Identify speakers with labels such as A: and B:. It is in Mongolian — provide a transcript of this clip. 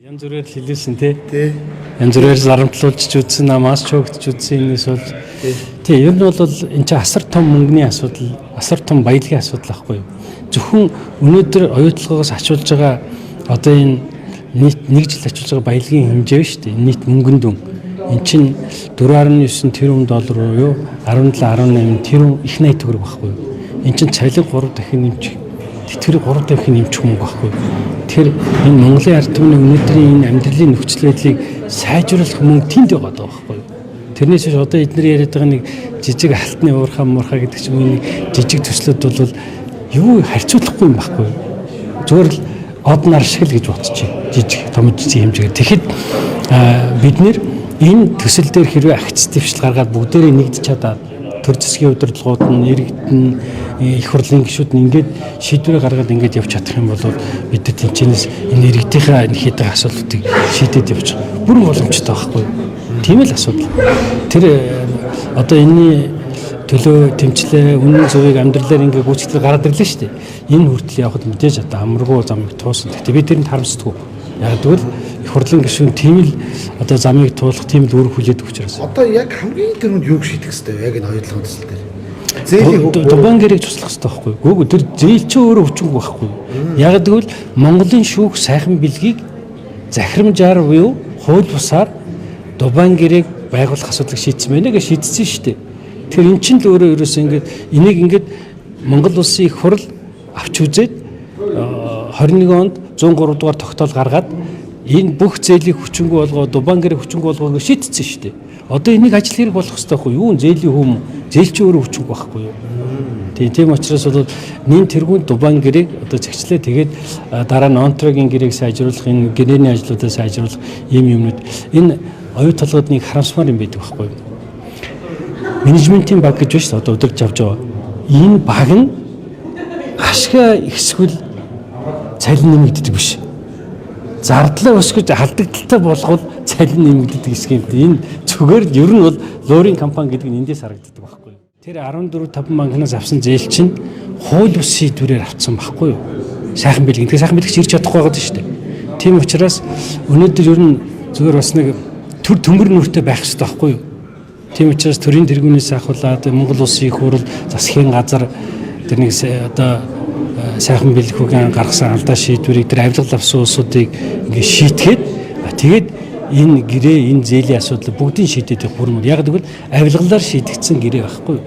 A: Янз бүрээр хэлсэн тий. Янз бүрээр зарамтлуулж үзсэн, намаас ч хөөгдөж үзсэн энэс бол тий. Ер нь бол энэ чинь асар том мөнгөний асуудал, асар том баялагын асуудал байхгүй юу? Зөвхөн өнөөдөр оюутлагаас ачуулж байгаа одоо энэ нийт 1 жил ачуулж байгаа баялагын хэмжээ шүү дээ. Нийт мөнгөнд дүн. Эн чинь 4.9 тэрбум доллар буюу 17.18 тэрбум их найт төгрөг байхгүй юу? Эн чинь цалин 3 дахин нэмчих. Тэр 3 дахин нэмчих мөнгө байхгүй юу? Тэр энэ Монголын ард түмний өнөөдрийн энэ амьдралын нөхцөл байдлыг сайжруулах мөнгө тэнд байгаа байхгүй юу? Тэрнээс биш одоо эдгээр яриад байгаа нэг жижиг алтны уурхаа муурхаа гэдэг ч юм уу нэг жижиг төслүүд бол юу харьцуулахгүй юм байхгүй юу? Зүгээр л од нар шиг л гэж бодчих. Жижиг том хэмжээгээр. Тэгэхэд бид нэр энэ төсөл дээр хэрвээ акц дэвшил гаргаад бүгдээрээ нэгдэж чадаад төр засгийн удирдлагууд нь иргэдэн их хурлын гишүүд нь ингээд шийдвэрээ гаргаад ингээд явж чадах юм бол бид тэнцэнээс энэ иргэдийнхээ хийдэг асуудлуудыг шийдээд явчих бүрэн боломжтой байхгүй юу? Тийм л асуудал. Тэр одоо энэний төлөө тэмцлээ үнэн зөвийг амьдралаар ингээд гүйцэтгэл гараад ирлээ шүү дээ. Энэ хүртэл явхад мэдээж одоо амаргүй замыг туусан. Тэгтээ би тэрэнд харамсдаггүй. Яг тэгвэл их хурлын гишүүн тийм л одоо замыг туулах тийм л үүрэг хүлээдэг учраас.
B: Одоо яг хамгийн түрүүнд юуг шийдэх хэрэгтэй вэ? Яг энэ хоёулын төсөл дээр. Зээлийн
A: Дубан гэрийг туслах хэрэгтэй байхгүй юу? Гүг тэр зээл чи өөрөө хүчингүй байхгүй юу? Яг тэгвэл Монголын шүүх сайхан бэлгийг захирамжаар буюу хууль бусаар Дубан гэрийг байгуулах асуудлыг шийдсэн байна гэж шийдсэн шүү дээ. Тэр эн чинь л өөрөө ерөөсөө ингээд энийг ингээд Монгол улсын их хурл авч үзээд 21 онд 103 дугаар тогтоол гаргаад энэ бүх зээлийг хүчингүй болгоо Дубан гэрийг хүчингүй болгоо шийдсэн шүү дээ. Одоо энийг ажил хэрэг болох хэрэгтэй байхгүй юу? Юу зээлийн хүм зээл чи өөрөө хүчингүй байхгүй юу? Тийм учраас бол нэн тэргүүн Дубан гэрийг одоо зэгчлээ тэгээд дараа нь онтрогийн гэрийг сайжруулах энэ гэрээний ажлуудаа сайжруулах ийм юмнууд энэ оюу толгойдныг харамсмаар юм байдаг байхгүй юу? Менежментийн баг гэж байна шүү дээ одоо удирдах авч байгаа. Энэ баг нь ашгаа ихсгэл цалин нэмэгддэг биш. Зардлаа өсгөж алдагдaltaй болгоод цалин нэмэгддэг хэсэг юм. Энэ зүгээр ер нь бол луурын компани гэдэг нь эндээс харагддаг байхгүй юу? Тэр 14.5 банкнаас авсан зээл чинь хууль бус шийдвэрээр авсан байхгүй юу? Сайхан бэлэг. Тэгэхээр сайхан бэлэгч ирж чадахгүй байгаа шүү дээ. Тийм учраас өнөөдөр ер нь зүгээр бас нэг төр төмөр нүртэй байх хэрэгтэй байхгүй юу? Тийм учраас төрийн тэргүүнээс ахуулаад Монгол улсын их хурл засгийн газар тэр нэг одоо сайхан бэлгүүгийн гаргасан алдаа шийдвэрийг тэр авилгал авсан улсуудыг ингээд шийтгээд тэгээд энэ гэрээ энэ зээлийн асуудал бүгдийг шийдээд явах бүрмөр. Яг гэвэл авилгалаар шийдэгдсэн гэрээ байхгүй юу?